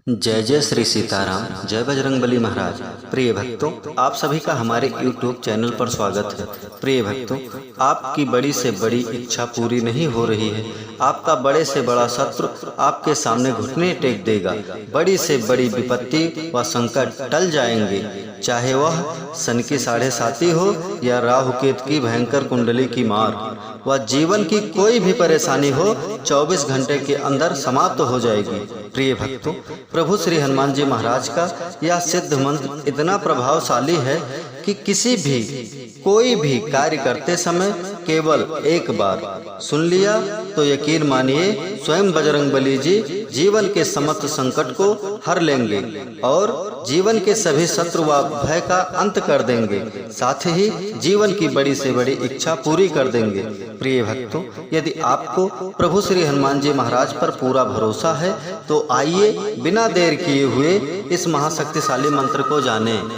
जय जय श्री सीताराम, जय बजरंगबली महाराज। प्रिय भक्तों, आप सभी का हमारे YouTube चैनल पर स्वागत है। प्रिय भक्तों, आपकी बड़ी से बड़ी इच्छा पूरी नहीं हो रही है। आपका बड़े से बड़ा शत्रु आपके सामने घुटने टेक देगा। बड़ी से बड़ी विपत्ति व संकट टल जाएंगे, चाहे वह सन की 7.5 हो या राहु केतु की भयंकर कुंडली की मार। वह जीवन की कोई भी परेशानी हो 24 घंटे के अंदर समाप्त हो जाएगी। प्रिय भक्तों, प्रभु श्री हनुमान जी महाराज का यह सिद्ध मंत्र इतना प्रभावशाली है कि किसी भी कोई भी कार्य करते समय केवल एक बार सुन लिया तो यकीन मानिए स्वयं बजरंगबली जी जीवन के समस्त संकट को हर लेंगे और जीवन के सभी शत्रु व भय का अंत कर देंगे, साथ ही जीवन की बड़ी से बड़ी इच्छा पूरी कर देंगे। प्रिय भक्तों, यदि आपको प्रभु श्री हनुमान जी महाराज पर पूरा भरोसा है तो आइए बिना देर किए हुए इस महाशक्तिशाली मंत्र को जानें।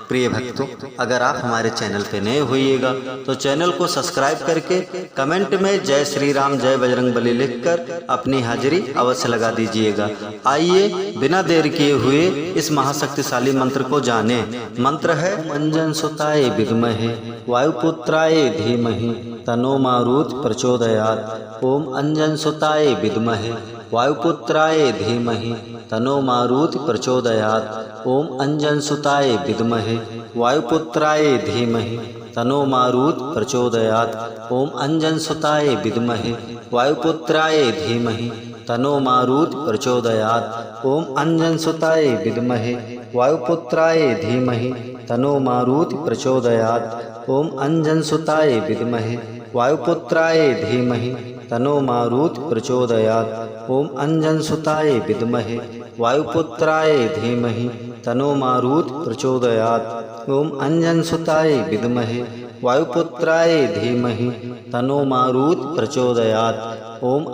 प्रिय भक्तों, अगर आप हमारे चैनल पे नए होइएगा तो चैनल को सब्सक्राइब करके कमेंट में जय श्री राम जय बजरंगबली लिखकर अपनी हाजिरी अवश्य लगा दीजिएगा। आइए बिना देर किए हुए इस महाशक्तिशाली मंत्र को जानें। मंत्र है अंजन सुताय विद्महे वायुपुत्राय धीमहि तनो मारुत प्रचोदयात्। ओम अंजन सुताय विद्महे वायुपुत्राय धीमहि तनो मारुति प्रचोदयात्। ओम अंजन सुताय विद्महे वायुपुत्राय धीमहि तनो मारुति प्रचोदयात्। ओम अंजन सुताय विद्महे वायुपुत्राय धीमहि तनो मारुति प्रचोदयात्। ओम अंजन सुताय विद्महे वायुपुत्राय धीमहि तनो मारुति प्रचोदयात्। ओम अंजन सुताय विद्महे वायुपुत्राय धीमहि तनो मारुति प्रचोदयात्। ओम अंजन सुताय विद्महे वायुपुत्राय धीमहि तनो मारुति प्रचोदयात्। ओम अंजन सुताय विद्महे वायुपुत्राय धीमहि तनो मारुति प्रचोदयात्। ओम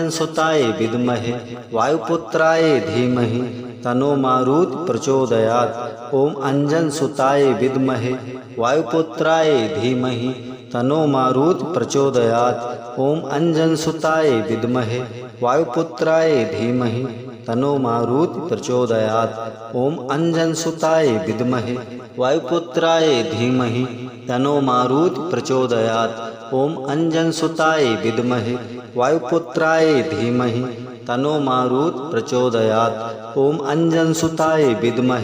अंजन सुताय विद्महे वायुपुत्राय धीमहि तनो मारुति प्रचोदयात्। ओम अंजन सुताय विद्महे वायुपुत्राय धीमहि तनो मारुति प्रचोदयात्। ओम अंजन सुताय विद्महे वायुपुत्राय धीमहि तनो मारुति प्रचोदयात्। ओम अंजन सुताय विद्महे वायुपुत्राय धीमहि तनो मारुति प्रचोदयात्। ओम अंजन सुताय विद्महे वायुपुत्राय धीमहि तनो मारुति प्रचोदयात्। ओम अंजन सुताय विद्महे वायुपुत्राय धीमहि तनो मारुति प्रचोदयात्। ओम अंजन सुताय विद्महे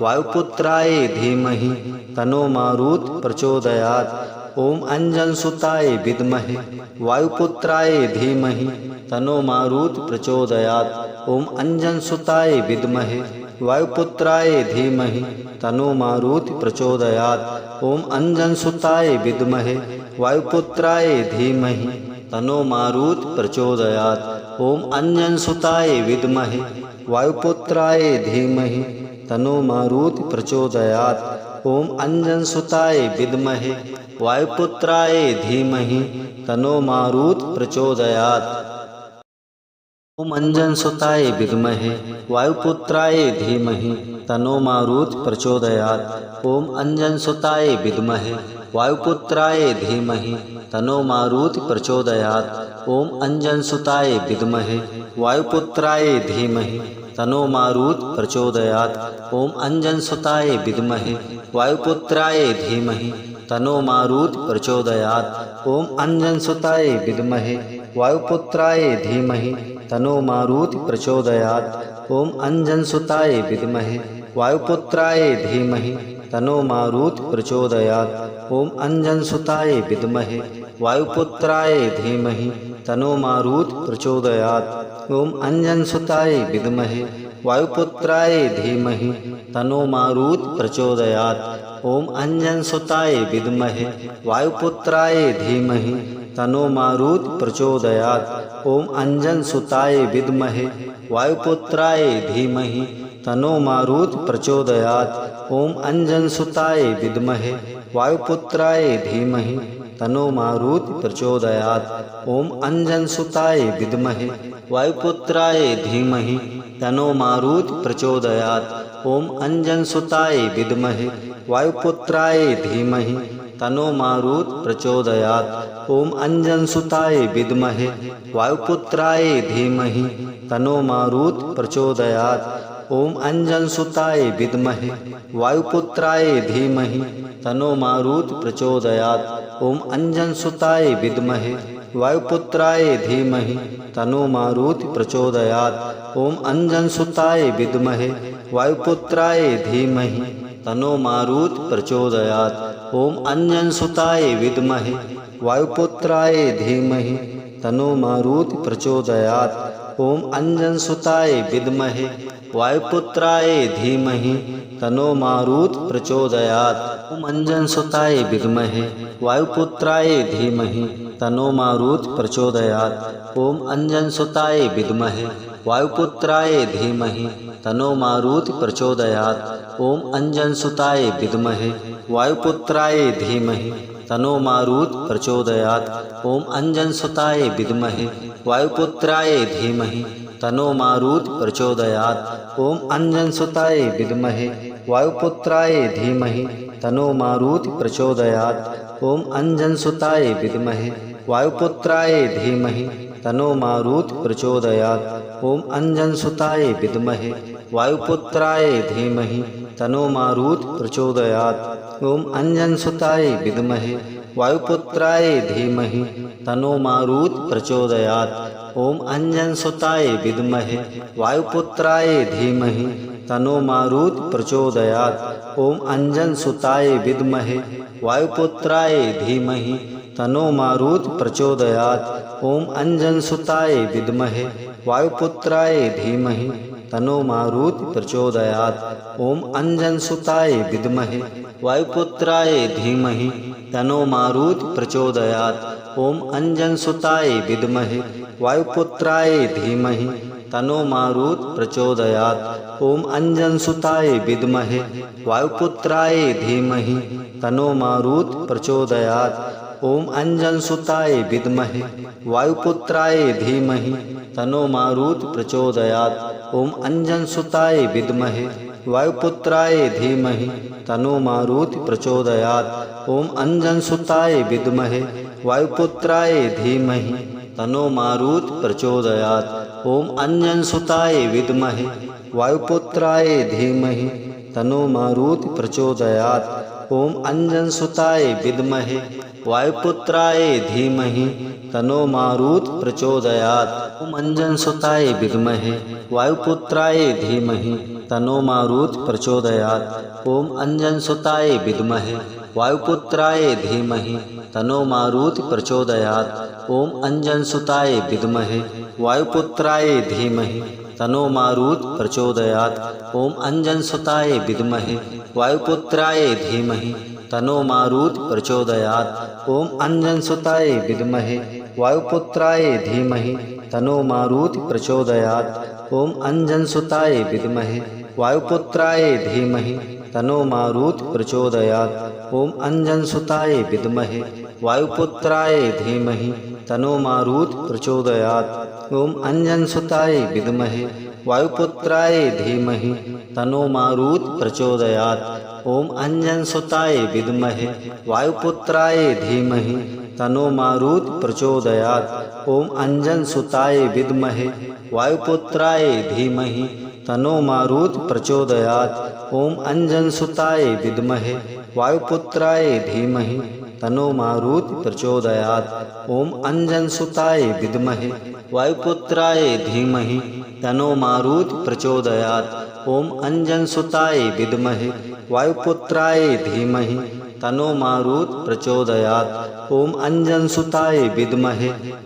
वायुपुत्राय धीमहि तनो मारुति प्रचोदयात्। ओम अंजन सुताय विद्महे वायुपुत्राय धीमहि तनो मारुति प्रचोदयात्। ओम अंजन सुताय विद्महे वायुपुत्राय धीमहि तनो मारुति प्रचोदयात्। ओम अंजन सुताय विद्महे वायुपुत्राय धीमहि तनो मारुति प्रचोदयात्। ओम अंजन सुताय विद्महे वायुपुत्राय धीमहि तनो मारुति प्रचोदयात्। ओम अंजन सुताय विद्महे वायुपुत्राय धीमहि तनो मारुति प्रचोदयात्। ओम अंजन सुताय विद्महे वायुपुत्राय धीमहि तनो मारुति प्रचोदयात्। ओम अंजन सुताय विद्महे वायुपुत्राय धीमहि तनो मारुति प्रचोदयात्। ओम अंजन सुताय विद्महे वायुपुत्राय धीमहि तनो मारुति प्रचोदयात्। ओम अंजन सुताय विद्महे वायुपुत्राय धीमहि तनो मारुति प्रचोदयात्। ओम अंजन सुताय विद्महे वायुपुत्राय धीमहि तनो मारुति प्रचोदयात्। ओम अंजन सुताय विद्महे वायुपुत्राय धीमहि तनो मारुति प्रचोदयात्। ओम अंजन सुताय विद्महे वायुपुत्राय धीमहि तनो मारुति प्रचोदयात्। ओम अंजन सुताय विद्महे वायुपुत्राय धीमहि तनो मारुति प्रचोदयात्। ओम अंजन सुताय विद्महे वायुपुत्राय धीमहि तनो मारुति प्रचोदयात्। ओम अंजन सुताय विद्महे वायुपुत्राय धीमहि तनो मारुति प्रचोदयात्। ओम अंजन सुताय विद्महे वायुपुत्राय धीमहि तनो मारुति प्रचोदयात्। ओम अंजन सुताय विद्महे वायुपुत्राय धीमहि तनो मारुति प्रचोदयात्। ओम अंजनसुताय विद्महे वायुपुत्राय धीमहि तन्नो मारुत प्रचोदयात्। ओम अंजनसुताय विद्महे वायुपुत्राय धीमहि तन्नो मारुत प्रचोदयात्। ओम अंजनसुताय विद्महे वायुपुत्राय धीमहि तन्नो मारुत प्रचोदयात्। ओम अंजनसुताय विद्महे वायुपुत्राय धीमहि तन्नो मारुत प्रचोदयात्। ओम अंजनसुताय विद्महे वायुपुत्राय धीमहि तन्नो मारुत प्रचोदयात्। ओम अंजनसुताय विद्महे वायुपुत्राय धीमहि तन्नो मारुत प्रचोदयात्। ओम अंजनसुताय विद्महे वायुपुत्राय धीमहि तन्नो मारुत प्रचोदयात्। ओम अंजनसुताय विद्महे वायुपुत्राय धीमहि तन्नो मारुत प्रचोदयात्। ओम अंजनसुताय विद्महे वायुपुत्राय धीमहि तन्नो मारुत प्रचोदयात्। ओम अंजनसुताय विद्महे वायुपुत्राय धीमहि तन्नो मारुत प्रचोदयात्। ओम अंजनसुताय विद्महे वायुपुत्राय धीमहि तन्नो मारुत प्रचोदयात्। ओम अंजनसुताय विद्महे वायुपुत्राय धीमहि तन्नो मारुत प्रचोदयात्। ओम अंजनसुताय विद्महे वायुपुत्राय धीमहि तन्नो मारुत प्रचोदयात्। ओम अंजनसुताय विद्महे वायुपुत्राय धीमहि तन्नो मारुत प्रचोदयात्। ओम अंजनसुताय विद्महे वायुपुत्राय धीमहि तन्नो मारुत प्रचोदयात्। ओम अंजनसुताय विद्महे वायुपुत्राय धीमहि तन्नो मारुत प्रचोदयात्। ओम अंजनसुताय विद्महे वायुपुत्राय धीमहि तन्नो मारुत प्रचोदयात्। ओम अंजनसुताय विद्महे वायुपुत्राय धीमहि तन्नो मारुत प्रचोदयात्। ओम अंजनसुताय विद्महे वायुपुत्राय धीमहि तन्नो मारुत प्रचोदयात्। ओम अंजनसुताय विद्महे वायुपुत्राय धीमहि तन्नो मारुत प्रचोदयात्। ओम अंजनसुताय विद्महे वायुपुत्राय धीमहि तन्नो मारुत प्रचोदयात्। ओम अंजनसुताय विद्महे वायुपुत्राय धीमहि तन्नो मारुत प्रचोदयात्। ओम अंजनसुताय विद्महे वायुपुत्राय धीमहि तन्नो मारुत प्रचोदयात्। ओम अंजनसुताय विद्महे वायुपुत्राय धीमहि तन्नो मारुत प्रचोदयात्। ओम अंजनसुताय विद्महे वायुपुत्राय धीमहि तन्नो मारुत प्रचोदयात्। ओम अंजनसुताय विद्महे वायुपुत्राय धीमहि तन्नो मारुत प्रचोदयात्। ओम अंजनसुताय विद्महे वायुपुत्राय धीमहि तन्नो मारुत प्रचोदयात्। ओम अंजनसुताय विद्महे वायुपुत्राय धीमहि तन्नो मारुत प्रचोदयात्। ओम अंजनसुताय विद्महे वायुपुत्राय धीमहि तन्नो मारुत प्रचोदयात्। ओम अंजनसुताय विद्महे वायुपुत्राय धीमहि तन्नो मारुत प्रचोदयात्। ओम अंजनसुताय विद्महे वायुपुत्राय धीमहि तन्नो मारुत प्रचोदयात्। ओम अंजनसुताय विद्महे वायुपुत्राय धीमहि तन्नो मारुत प्रचोदयात्। ओम अंजनसुताय विद्महे वायुपुत्राय धीमहि तन्नो मारुत प्रचोदयात्। ओम अंजनसुताय विद्महे वायुपुत्राय धीमहि तन्नो मारुत प्रचोदयात्। ओम अंजनसुताय विद्महे वायुपुत्राय धीमहि तन्नो मारुत प्रचोदयात्। ओम अंजनसुताय विद्महे वायुपुत्राय धीमहि तन्नो मारुत प्रचोदयात्। ओम अंजनसुताय विद्महे वायुपुत्राय धीमहि तन्नो मारुत प्रचोदयात्। ओम अंजनसुताय विद्महे वायुपुत्राय धीमहि तन्नो मारुत प्रचोदयात्। ओम अंजनसुताय विद्महे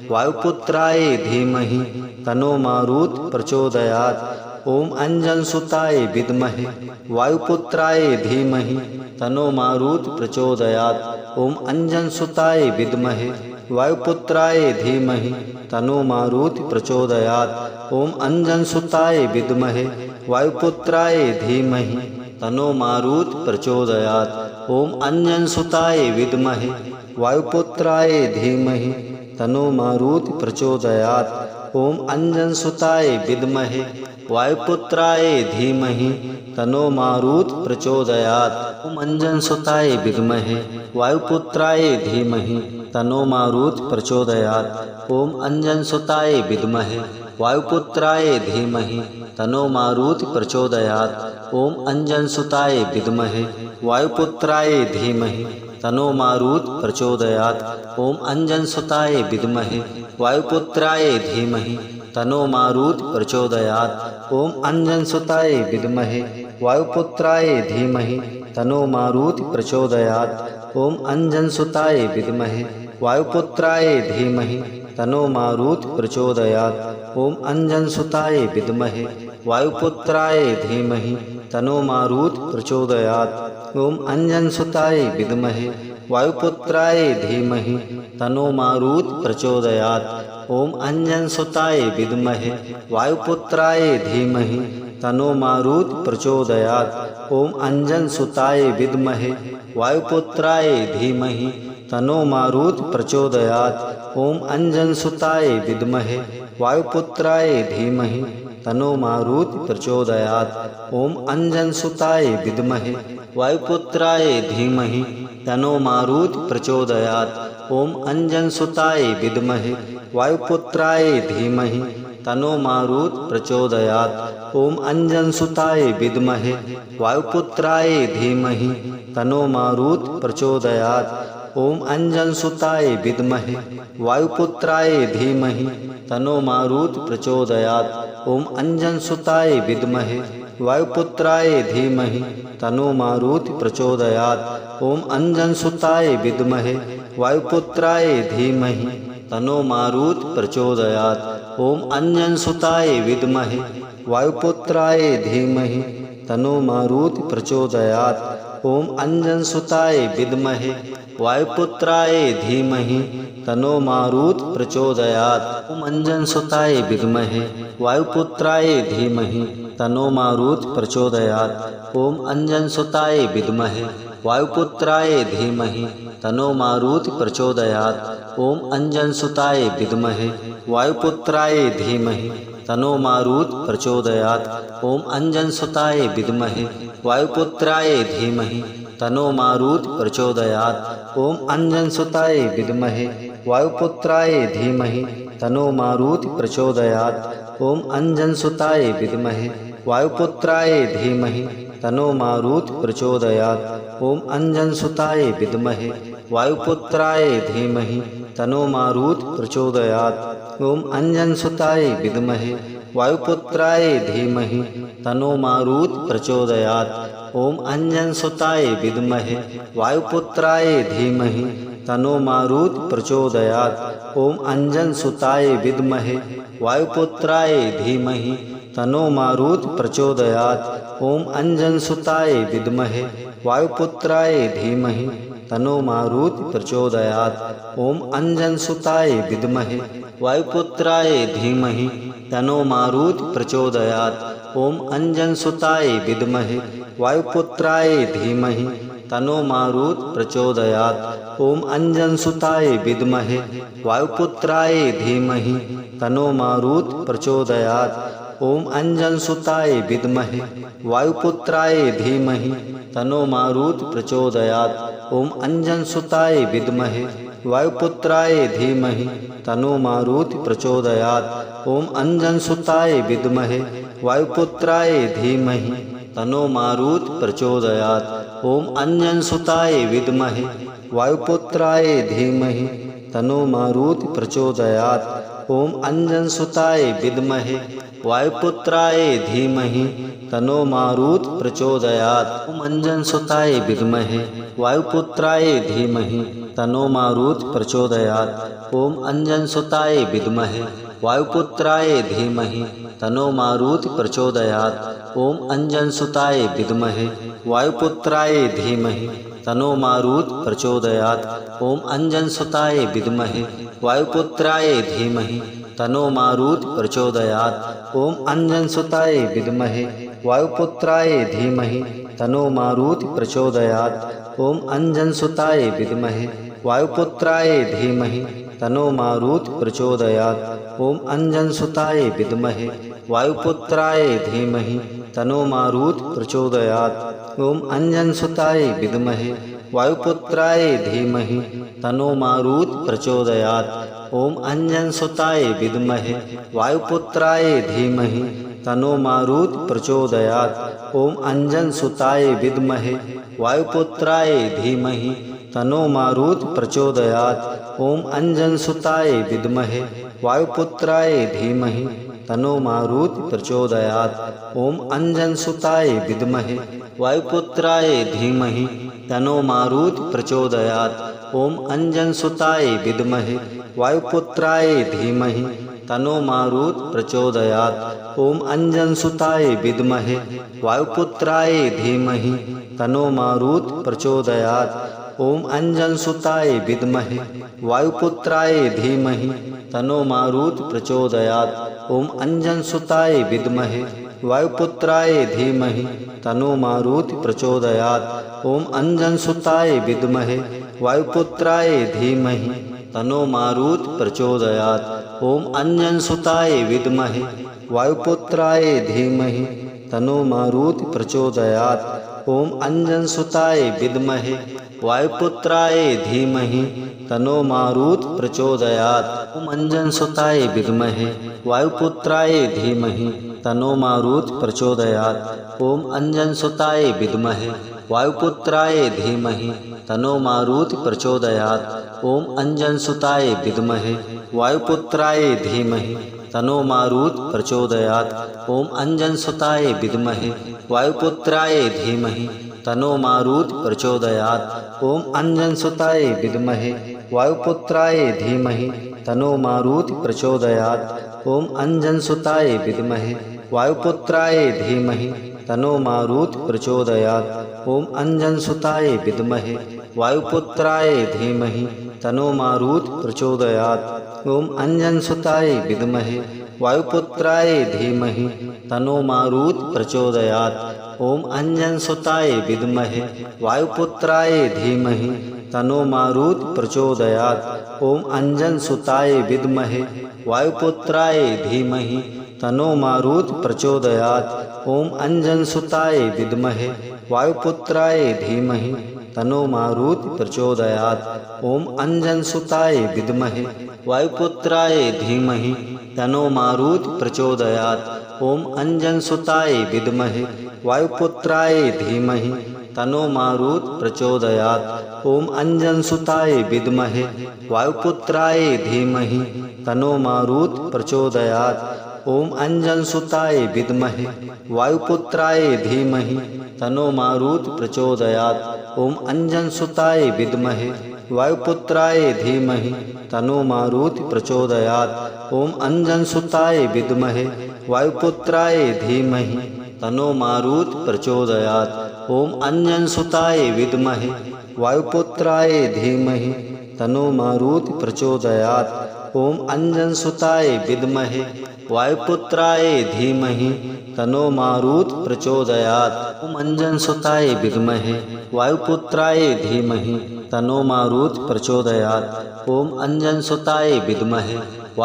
वायुपुत्राय धीमहि तन्नो मारुत प्रचोदयात्। ओम अंजनसुताय विद्महे वायुपुत्राय धीमहि तन्नो मारुत प्रचोदयात्। ओम अंजनसुताय विद्महे वायुपुत्राय धीमहि तन्नो मारुत प्रचोदयात्। ओम अंजनसुताय विद्महे वायुपुत्राय धीमहि तन्नो मारुत प्रचोदयात्। ओम अंजनसुताय विद्महे वायुपुत्राय धीमहि तन्नो मारुत प्रचोदयात्। ओम अंजनसुताय विद्महे वायुपुत्राय धीमहि तन्नो मारुत प्रचोदयात्। ओम अंजनसुताय विद्महे वायुपुत्राय धीमहि तनो मारुत प्रचोदयात्। ओम अंजनसुताय विद्महे वायुपुत्राय धीमहि तनो मारुत प्रचोदयात्। ओम अंजनसुताय विद्महे वायुपुत्राय धीमहि तनो मारुत प्रचोदयात्। ओम अंजनसुताय विद्महे वायुपुत्राय धीमहि तनो मारुत प्रचोदयात्। ओम अंजनसुताय विद्महे वायुपुत्राय धीमहि तनो मारुत प्रचोदयात्। ओम अंजनसुताय विद्महे वायुपुत्राय धीमहि तनो मारुत प्रचोदयात्। ओम अंजनसुताय विद्महे वायुपुत्राय धीमहि तनो मारुत प्रचोदयात्। ओम अंजनसुताय विद्महे वायुपुत्राय धीमहि तनो मारुत प्रचोदयात्। ओम अंजनसुताय विद्महे वायुपुत्राय धीमहि तनो मारुत प्रचोदयात्। ओम अंजनसुताय विद्महे वायुपुत्राय धीमहि तनो मारुत प्रचोदयात्। ओम अंजनसुताय विद्महे वायुपुत्राय धीमहि तनो मारुत प्रचोदयात्। ओम अंजनसुताय विद्महे वायुपुत्राय धीमहि तनो मारुत प्रचोदयात्। ओम अंजनसुताय विद्महे वायुपुत्राय धीमहि तनो मारुत प्रचोदयात्। ओम अंजनसुताय विद्महे वायुपुत्राय धीमहि तनो मारुत प्रचोदयात्। ओम अंजनसुताय विद्महे वायुपुत्राय धीमहि तनो मारुत प्रचोदयात्। ओम अंजनसुताय विद्महे वायुपुत्राय धीमहि तनो मारुत प्रचोदयात्। ओम अंजनसुताय विद्महे वायुपुत्राय धीमहि तनो मारुत प्रचोदयात्। ओम अंजनसुताय विद्महे वायुपुत्राय धीमहि तनो मारुत प्रचोदयात्। ओम अंजनसुताय विद्महे वायुपुत्राय धीमहि तनो मारुत प्रचोदयात्। ओम अंजनसुताय विद्महे वायुपुत्राय धीमहि तनो मारुत प्रचोदयात्। ओम अंजनसुताय विद्महे वायुपुत्राय धीमहि तनो मारुत प्रचोदयात्। ओम अंजनसुताय विद्महे वायुपुत्राय धीमहि तनो मारुत प्रचोदयात्। ओम अंजनसुताय विद्महे वायुपुत्राय धीमहि तनो मारुत प्रचोदयात्। ओम अंजनसुताय विद्महे वायुपुत्राय धीमहि तनो मारुत प्रचोदयात्। ओम अंजनसुताय विद्महे वायुपुत्राय धीमहि तनो मारुत प्रचोदयात्। ओम अंजनसुताय विद्महे वायुपुत्राय धीमहि तनो मारुत प्रचोदयात्। ओम अंजनसुताय विद्महे वायुपुत्राय धीमहि तनो मारुत प्रचोदयात्। ओम अंजनसुताय विद्महे वायुपुत्राय धीमहि तनो मारुत प्रचोदयात्। ओम अंजनसुताय विद्महे वायुपुत्राय धीमहि तनो मारुत प्रचोदयात्। ओम अंजनसुताय विद्महे वायुपुत्राय धीमहि तनो मारुत प्रचोदयात्। ओम अंजनसुताय विद्महे वायुपुत्राय धीमहि तनो मारुत प्रचोदयात्। ओम अंजनसुताय विद्महे वायुपुत्राय धीमहि तनो मारुत प्रचोदयात्। ओम अंजनसुताय विद्महे वायुपुत्राय धीमहि तनो मारुत प्रचोदयात्। ओम अंजनसुताय विद्महे वायुपुत्राय धीमहि तनो मारुत प्रचोदयात्। ओम अंजनसुताय विद्महे वायुपुत्राय धीमहि तनो मारुत प्रचोदयात्। ओम अंजनसुताय विद्महे वायुपुत्राय धीमहि तनो मारुत प्रचोदयात्। ओम अंजनसुताय विद्महे वायुपुत्राय धीमहि तनो मारुत प्रचोदयात्। ओम अंजनसुताय विद्महे वायुपुत्राय धीमहि तनो मारुत प्रचोदयात्। ओम अंजनसुताय विद्महे वायुपुत्राय धीमहि तनो मारुत प्रचोदयात्। ओम अंजनसुताय विद्महे वायुपुत्राय धीमहि तनो मारुत प्रचोदयात्। ओम अंजनसुताय विद्महे वायुपुत्राय धीमहि तनो मारुत प्रचोदयात्। ओम अंजनसुताय विद्महे वायुपुत्राय धीमहि तनो मारुत प्रचोदयात्। ओम अंजनसुताय विद्महे वायुपुत्राय धीमहि तनो मारुत प्रचोदयात्। ओम अंजनसुताय विद्महे वायुपुत्राय धीमहि तनो मारुत प्रचोदयात्। ओम अंजनसुताय विद्महे वायुपुत्राय धीमहि तनो मारुत प्रचोदयात्। ओम अंजनसुताय विद्महे वायुपुत्राय धीमहि तन्नो मारुत प्रचोदयात्। ओम अंजनसुताय विद्महे वायुपुत्राय धीमहि तन्नो मारुत प्रचोदयात्। ओम अंजनसुताय विद्महे वायुपुत्राय धीमहि तन्नो मारुत प्रचोदयात्। ओम अंजनसुताय विद्महे वायुपुत्राय धीमहि तन्नो मारुत प्रचोदयात्। ओम अंजनसुताय विद्महे वायुपुत्राय धीमहि तन्नो मारुत प्रचोदयात्। ओम अंजनसुताय विद्महे वायुपुत्राय धीमहि तन्नो मारुत प्रचोदयात्। ओम अंजनसुताय विद्महे वायुपुत्राय धीमहि तन्नो मारुत प्रचोदयात्। ओम अंजनसुताय विद्महे वायुपुत्राय धीमहि तन्नो मारुत प्रचोदयात्। ओम अंजनसुताय विद्महे वायुपुत्राय धीमहि तन्नो मारुत प्रचोदयात्। ओम अंजनसुताय विद्महे वायुपुत्राय धीमहि तन्नो मारुत प्रचोदयात्। ओम अंजनसुताय विद्महे वायुपुत्राय धीमहि तन्नो मारुत प्रचोदयात्। ओम अंजनसुताय विद्महे वायुपुत्राय धीमहि तन्नो मारुत प्रचोदयात्। ओम अंजनसुताय विद्महे वायुपुत्राय धीमहि तन्नो मारुत प्रचोदयात्। ओम अंजनसुताय विद्महे वायुपुत्राय धीमहि तन्नो मारुत प्रचोदयात्। ओम अंजनसुताय विद्महे वायुपुत्राय धीमहि तन्नो मारुत प्रचोदयात्। ओम अंजनसुताय विद्महे वायुपुत्राय धीमहि तन्नो मारुत प्रचोदयात्। ओम अंजनसुताय विद्महे वायुपुत्राय धीमहि तन्नो मारुत प्रचोदयात्। ओम अंजनसुताय विद्महे वायुपुत्राय धीमहि तन्नो मारुत प्रचोदयात्। ओम अंजनसुताय विद्महे वायुपुत्राय धीमहि तन्नो मारुत प्रचोदयात्। ओम अंजनसुताय विद्महे वायुपुत्राय धीमहि तन्नो मारुत प्रचोदयात्। ओम अंजनसुताय विद्महे वायुपुत्राय धीमहि तन्नो मारुत प्रचोदयात्। ओम अंजनसुताय विद्महे वायुपुत्राय धीमहि तन्नो मारुत प्रचोदयात्। ओम अंजनसुताय विद्महे वायुपुत्राय धीमहि तन्नो मारुत प्रचोदयात्। ओम अंजनसुताय विद्महे वायुपुत्राय धीमहि तन्नो मारुत प्रचोदयात्। ओम अंजनसुताय विद्महे वायुपुत्राय धीमहि तन्नो मारुत प्रचोदयात्। ओम अंजनसुताय विद्महे वायुपुत्राय धीमहि तन्नो मारुत प्रचोदयात्। ओम अंजनसुताय विद्महे वायुपुत्राय धीमहि तन्नो मारुत प्रचोदयात्। ओम अंजनसुताय विद्महे वायुपुत्राय धीमहि तन्नो मारुत प्रचोदयात्। ओम अंजनसुताय विद्महे वायुपुत्राय धीमहि तन्नो मारुत प्रचोदयात्। ओम अंजनसुताय विद्महे वायुपुत्राय धीमहि तन्नो मारुत प्रचोदयात्। ओम अंजनसुताय विद्महे वायुपुत्राय धीमहि तन्नो मारुत प्रचोदयात्। ओम अंजनसुताय विद्महे वायुपुत्राय धीमहि तन्नो मारुत प्रचोदयात्। ओम अंजनसुताय विद्महे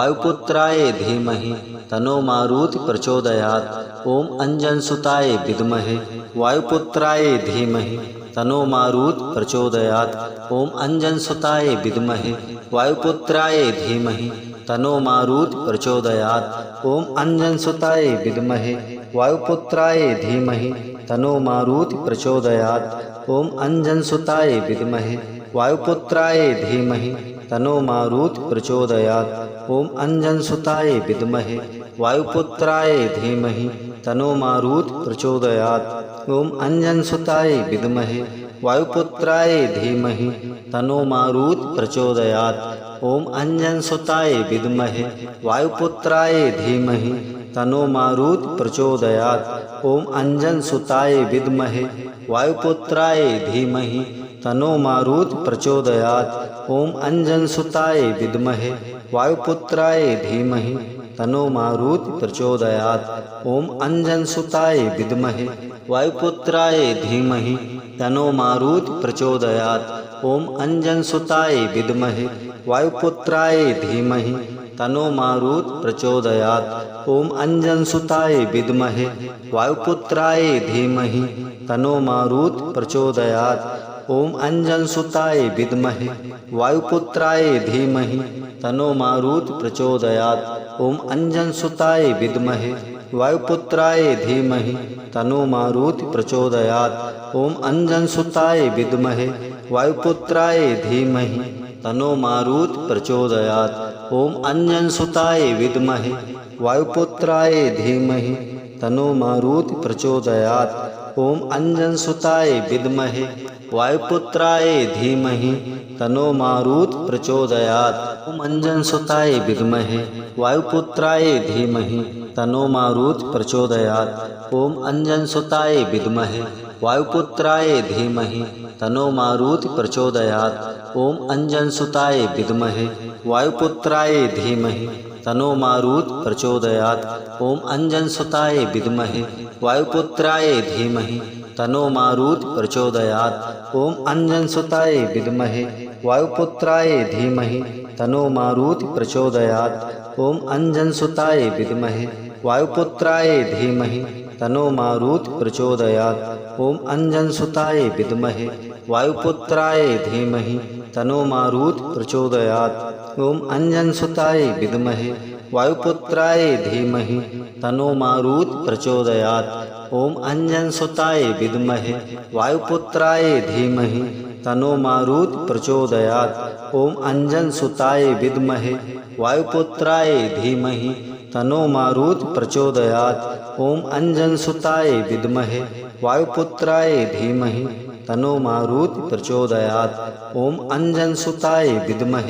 वायुपुत्राय धीमहि तन्नो मारुत प्रचोदयात्। ओम अंजनसुताय विद्महे वायुपुत्राय धीमहि तन्नो मारुत प्रचोदयात्। ओम अंजनसुताय विद्महे वायुपुत्राय धीमहि तन्नो मारुत प्रचोदयात्। ओम अंजनसुताय विद्महे वायुपुत्राय धीमहि तन्नो मारुत प्रचोदयात्। ओम अंजनसुताय विद्महे वायुपुत्राय धीमहि तन्नो मारुत प्रचोदयात्। ओम अंजनसुताय विद्महे वायुपुत्राय धीमहि तन्नो मारुत प्रचोदयात्। ओम अंजनसुताय विद्महे वायुपुत्राय धीमहि तन्नो मारुत प्रचोदयात्। ओम अंजनसुताय विद्महे वायुपुत्राय धीमहि तन्नो मारुत प्रचोदयात्। ओम अंजनसुताय विद्महे वायुपुत्राय धीमहि तन्नो मारुत प्रचोदयात्। ओम अंजनसुताय विद्महे वायुपुत्राय धीमहि तन्नो मारुत प्रचोदयात्। ओम अंजनसुताय विद्महे वायुपुत्राय धीमहि तन्नो मारुत प्रचोदयात्। ओम अंजनसुताय विद्महे वायुपुत्राय धीमहि तनो मारुत प्रचोदयात्। ओम अंजनसुताय विद्महे वायुपुत्राय धीमहि तनो मारुत प्रचोदयात्। ओम अंजनसुताय विद्महे वायुपुत्राय धीमहि तनो मारुत प्रचोदयात्। ओम अंजनसुताय विद्महे वायुपुत्राय धीमहि तनो मारुत प्रचोदयात्। ओम अंजनसुताय विद्महे वायुपुत्राय धीमहि तनो मारुत प्रचोदयात्। ओम अंजनसुताय विद्महे वायुपुत्राय धीमहि तनो मारुत प्रचोदयात्। ओम अंजनसुताय विद्महे वायुपुत्राय धीमहि तनो मारुत प्रचोदयात्। ओम अंजनसुताय विद्महे वायुपुत्राय धीमहि तनो मारुत प्रचोदयात्। ओम अंजनसुताय विद्महे वायुपुत्राय धीमहि तनो मारुत प्रचोदयात्। ओम अंजनसुताय विद्महे वायुपुत्राय धीमहि तनो मारुत प्रचोदयात्। ओम अंजनसुताय विद्महे वायुपुत्राय धीमहि तनो मारुत प्रचोदयात्। ओम अंजनसुताय विद्महे वायुपुत्राय धीमहि तनो मारुत प्रचोदयात्। ओम अंजनसुताय विद्महे वायुपुत्राय धीमहि तनो मारुत प्रचोदयात्। ओम अंजनसुताय विद्महे वायुपुत्राय धीमहि तनो मारुत प्रचोदयात्। ओम अंजनसुताय विद्महे वायुपुत्राय धीमहि तनो मारुत प्रचोदयात्। ओम अंजनसुताय विद्महे वायुपुत्राय धीमहि तनो मारुत प्रचोदयात्। ओम अंजनसुताय विद्महे वायुपुत्राय धीमहि तनो मारुत प्रचोदयात्। ओम अंजनसुताय विद्महे वायुपुत्राय धीमहि तनो मारुत प्रचोदयात्। ओम अंजनसुताय विद्महे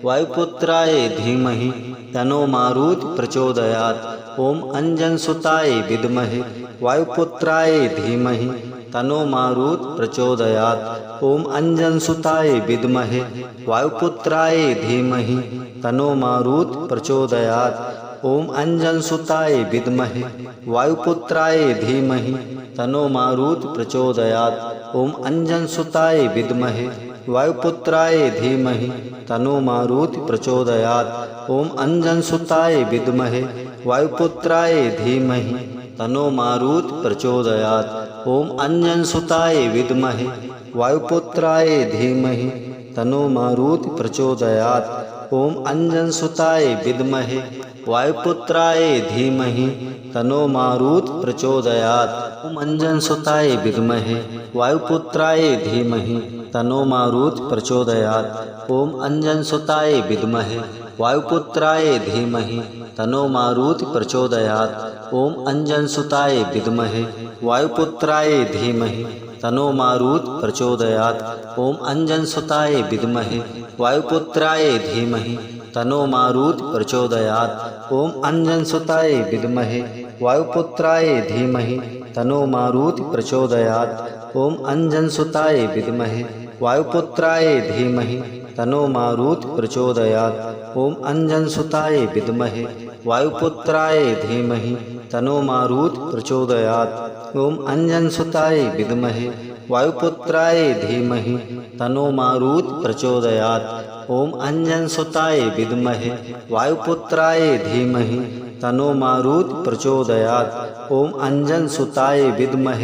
वायुपुत्राय धीमहि तनो मारुत प्रचोदयात्। ओम अंजनसुताय विद्महे वायुपुत्राय धीमहि तनो मारुत प्रचोदयात्। ओम अंजनसुताय विद्महे वायुपुत्राय धीमहि तनो मारुत प्रचोदयात्। ओम अंजनसुताय विद्महे वायुपुत्राय धीमहि तनो मारुत प्रचोदयात्। ओम अंजनसुताय विद्महे वायुपुत्राय धीमहि तनो मारुत प्रचोदयात्। ओम अंजनसुताय विद्महे वायुपुत्राय धीमहि तनो मारुत प्रचोदयात्। ओम अंजनसुताय विद्महे वायुपुत्राय धीमहि तनो मारुत प्रचोदयात्। ओम अंजनसुताय विद्महे वायुपुत्राय धीमहि तनो मारुत प्रचोदयात्। ओम अंजनसुताय विद्महे वायुपुत्राय धीमहि तनो मारुत प्रचोदयात्। ओम अंजनसुताय विद्महे वायुपुत्राय धीमहि तनो मारुत प्रचोदयात्। ओम अंजनसुताय विद्महे वायुपुत्राय धीमहि तनो मारुत प्रचोदयात्। ओम अंजनसुताय विद्महे वायुपुत्राय धीमहि तनो मारुत प्रचोदयात्। ओम अंजनसुताय विद्महे वायुपुत्राय धीमहि तनो मारुत प्रचोदयात्। ओम अंजनसुताय विद्महे वायुपुत्राय धीमहि तनो मारुत प्रचोदयात्। ओम अंजनसुताय विद्महे वायुपुत्राय धीमहि तनो मारुत प्रचोदयात्। ओम अंजनसुताय विद्महे वायुपुत्राय धीमहि तनो मारुत प्रचोदयात्। ओम अंजनसुताय विद्महे वायुपुत्राय धीमहि तनो मारुत प्रचोदयात्। ओम अंजनसुताय विद्महे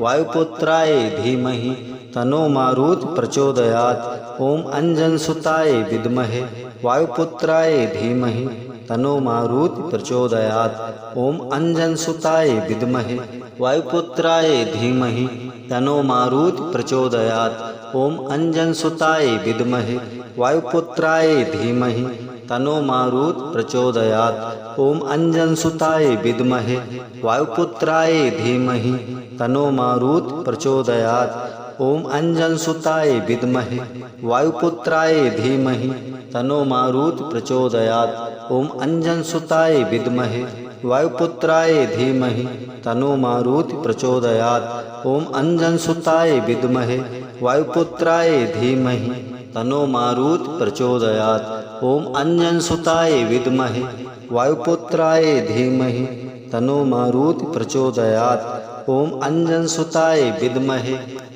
वायुपुत्राय धीमहि तनो मारुत प्रचोदयात्। ओम अंजनसुताय विद्महे वायुपुत्राय धीमहि तनो मारुत प्रचोदयात्। ओम अंजनसुताय विद्महे वायुपुत्राय धीमहि तनो मारुत प्रचोदयात्। ओम अंजनसुताय विद्महे वायुपुत्राय धीमहि तनो मारुत प्रचोदयात्। ओम अंजनसुताय विद्महे वायुपुत्राय धीमहि तनो मारुत प्रचोदयात्। ओम अंजनसुताय विद्महे वायुपुत्राय धीमहि तनो मारुत प्रचोदयात्। ओम अंजनसुताय विद्महे वायुपुत्राय धीमहि तनो मारुत प्रचोदयात्। ओम अंजनसुताय विद्महे वायुपुत्राय धीमहि तनो मारुत प्रचोदयात्। ओम अंजनसुताय विद्महे वायुपुत्राय धीमहि तनो मारुत प्रचोदयात्। ओम अंजनसुताय विद्महे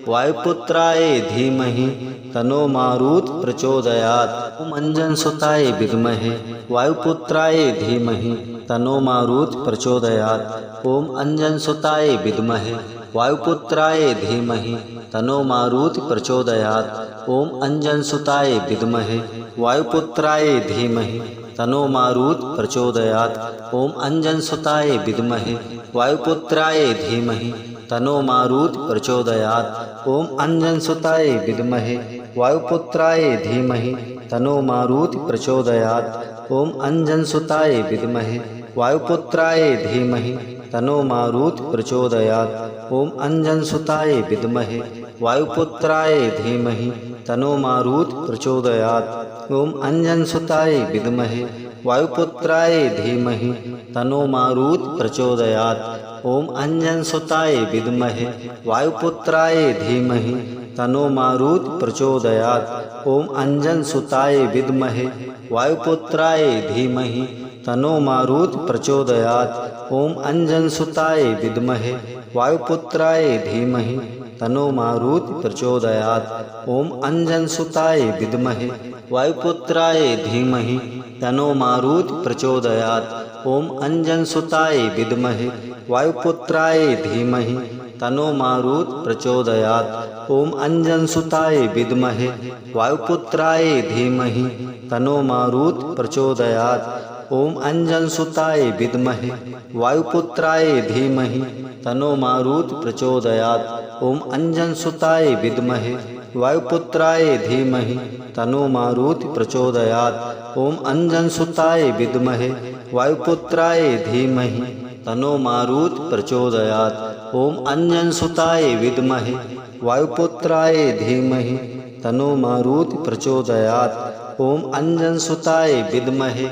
वायुपुत्राय धीमहि तनो मारुत प्रचोदयात्। ओम अंजनसुताय विद्महे वायुपुत्राय धीमहि तनो मारुत प्रचोदयात्। ओम अंजनसुताय विद्महे वायुपुत्राय धीमहि तनो मारुत प्रचोदयात्। ओम अंजनसुताय विद्महे वायुपुत्राय धीमहि तनो मारुत प्रचोदयात्। ओम अंजनसुताय विद्महे वायुपुत्राय धीमहि तनो मारुत प्रचोदयात्। ओम अंजनसुताय विद्महे वायुपुत्राय धीमहि तनो मारुत प्रचोदयात्। ओम अंजनसुताय विद्महे वायुपुत्राय धीमहि तनो मारुत प्रचोदयात्। ओम अंजनसुताय विद्महे वायुपुत्राय धीमहि तनो मारुत प्रचोदयात्। ओम अंजनसुताय विद्महे वायुपुत्राय धीमहि तनो मारुत प्रचोदयात्। ओम अंजनसुताय विद्महे वायुपुत्राय धीमहि तनो मारुत प्रचोदयात्। ओम अंजनसुताय विद्महे वायुपुत्राय धीमहि तनो मारुत प्रचोदयात्। ओम अंजनसुताय विद्महे वायुपुत्राय धीमहि तनो मारुत प्रचोदयात्। ओम अंजनसुताय विद्महे वायुपुत्राय धीमहि तनो मारुत प्रचोदयात्। ओम अंजनसुताय विद्महे वायुपुत्राय धीमहि तनो मारुत प्रचोदयात्। ओम अंजनसुताय विद्महे वायुपुत्राय धीमहि तनो मारुत प्रचोदयात्। ओम अंजनसुताय विद्महे वायुपुत्राय धीमहि तनो मारुत प्रचोदयात्। ओम अंजनसुताय विद्महे वायुपुत्राय धीमहि तनो मारुत प्रचोदयात्। ओम अंजनसुताय विद्महे वायुपुत्राय धीमहि तनो मारुत प्रचोदयात्। ओम अंजनसुताय विद्महे वायुपुत्राय धीमहि तनो मारुत प्रचोदयात्। ओम अंजनसुताय विद्महे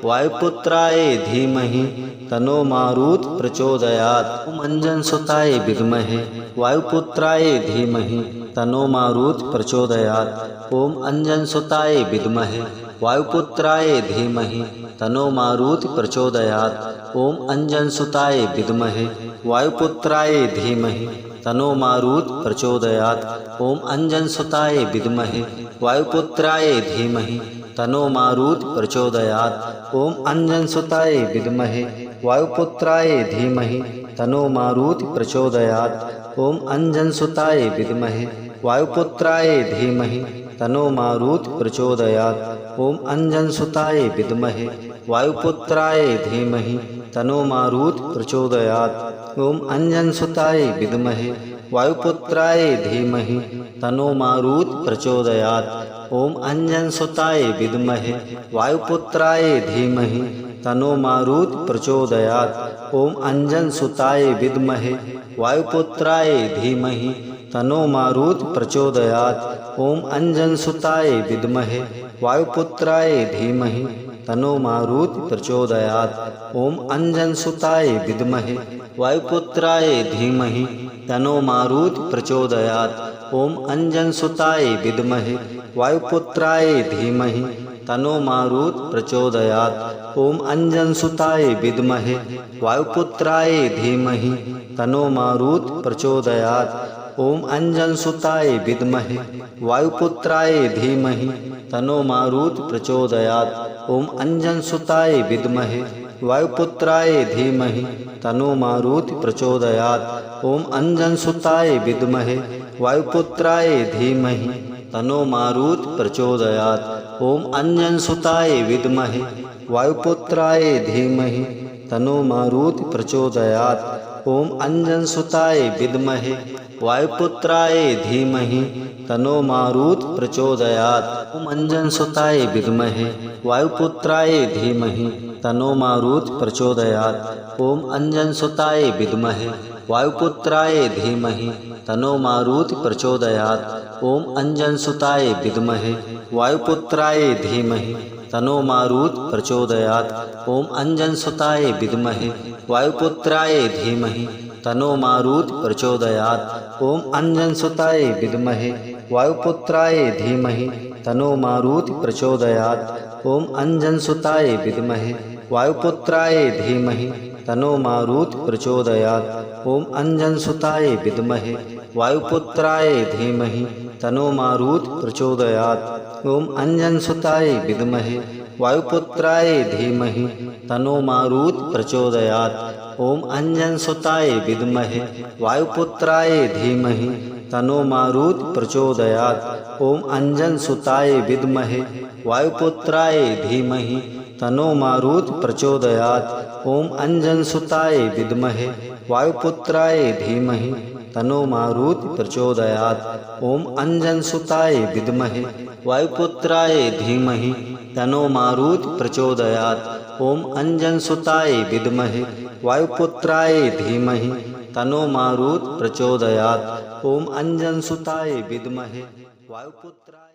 वायुपुत्राय धीमहि तनो मारुत प्रचोदयात्। ओम अंजनसुताय विद्महे वायुपुत्राय धीमहि तनो मारुत प्रचोदयात्। ओम अंजनसुताय विद्महे वायुपुत्राय धीमहि तनो मारुत प्रचोदयात्। ओम अंजनसुताय विद्महे वायुपुत्राय धीमहि तनो मारुत प्रचोदयात्। ओम अंजनसुताय विद्महे वायुपुत्राय धीमहि तनो मारुत प्रचोदयात्। ओम अंजनसुताय विद्महे वायुपुत्राय धीमहि तनो मारुत प्रचोदयात्। ओम अंजनसुताय विद्महे वायुपुत्राय धीमहि तनो मारुत प्रचोदयात्। ओम अंजनसुताय विद्महे वायुपुत्राय धीमहि तनो मारुत प्रचोदयात्। ओम अंजनसुताय विद्महे वायुपुत्राय धीमहि तनो मारुत प्रचोदयात्। ओम अंजनसुताय विद्महे वायुपुत्राय धीमहि तनो मारुत प्रचोदयात्। ओम अंजनसुताय विद्महे वायुपुत्राय धीमहि तनो मारुत प्रचोदयात्। ओम अंजनसुताय विद्महे वायुपुत्राय धीमहि तनो मारुत प्रचोदयात्। ओम अंजनसुताय विद्महे वायुपुत्राय धीमहि तनो मारुत प्रचोदयात्। ओम अंजनसुताय विद्महे वायुपुत्राय धीमहि तनो मारुत प्रचोदयात्। ओम अंजनसुताय विद्महे वायुपुत्राय धीमहि तनो मारुत प्रचोदयात्। ओम अंजनसुताय विद्महे वायुपुत्राय धीमहि तनो मारुत प्रचोदयात्। ओम अंजनसुताय विद्महे वायुपुत्राय धीमहि तनो मारुत प्रचोदयात्। ओम अंजनसुताय विद्महे वायुपुत्राय धीमहि तनो मारुत प्रचोदयात्। ओम अंजनसुताय विद्महे वायुपुत्राय धीमहि तनो मारुत प्रचोदयात्। ओम अंजनसुताय विद्महे वायुपुत्राय धीमहि तनो मारुत प्रचोदयात्। ओम अंजनसुताय विद्महे वायुपुत्राय धीमहि तनो मारुत प्रचोदयात्। ओम अंजनसुताय विद्महे वायुपुत्राय धीमहि तनो मारुत प्रचोदयात्। ओम अंजनसुताय विद्महे वायुपुत्राय धीमहि तनो मारुत प्रचोदयात्। ओम अंजनसुताय विद्महे वायुपुत्राय धीमहि तनो मारुत प्रचोदयात्। ओम अंजनसुताय विद्महे वायुपुत्राय धीमहि तनो मारुत प्रचोदयात्। ओम अंजनसुताय विद्महे वायुपुत्राय धीमहि तनो मारुत प्रचोदयात्। ओम अंजनसुताय विद्महे वायुपुत्राय धीमहि तनो मारुत प्रचोदयात्। ओम अंजनसुताय विद्महे वायुपुत्राय धीमहि तनो मारुत प्रचोदयात्। ओम अंजनसुताय विद्महे वायुपुत्राय धीमहि तनो मारुत प्रचोदयात्। ओम अंजनसुताय विद्महे वायुपुत्राय धीमहि तनो मारुत प्रचोदयात्। ओम अंजनसुताय विद्महे वायुपुत्राय धीमहि तनो मारुत प्रचोदयात्। ओम अंजनसुताय विद्महे वायुपुत्राय धीमहि तनो मारुत प्रचोदयात्। ओम अंजनसुताय विद्महे वायुपुत्राय धीमहि तनो मारुत प्रचोदयात्। ओम अंजनसुताय विद्महे वायुपुत्राय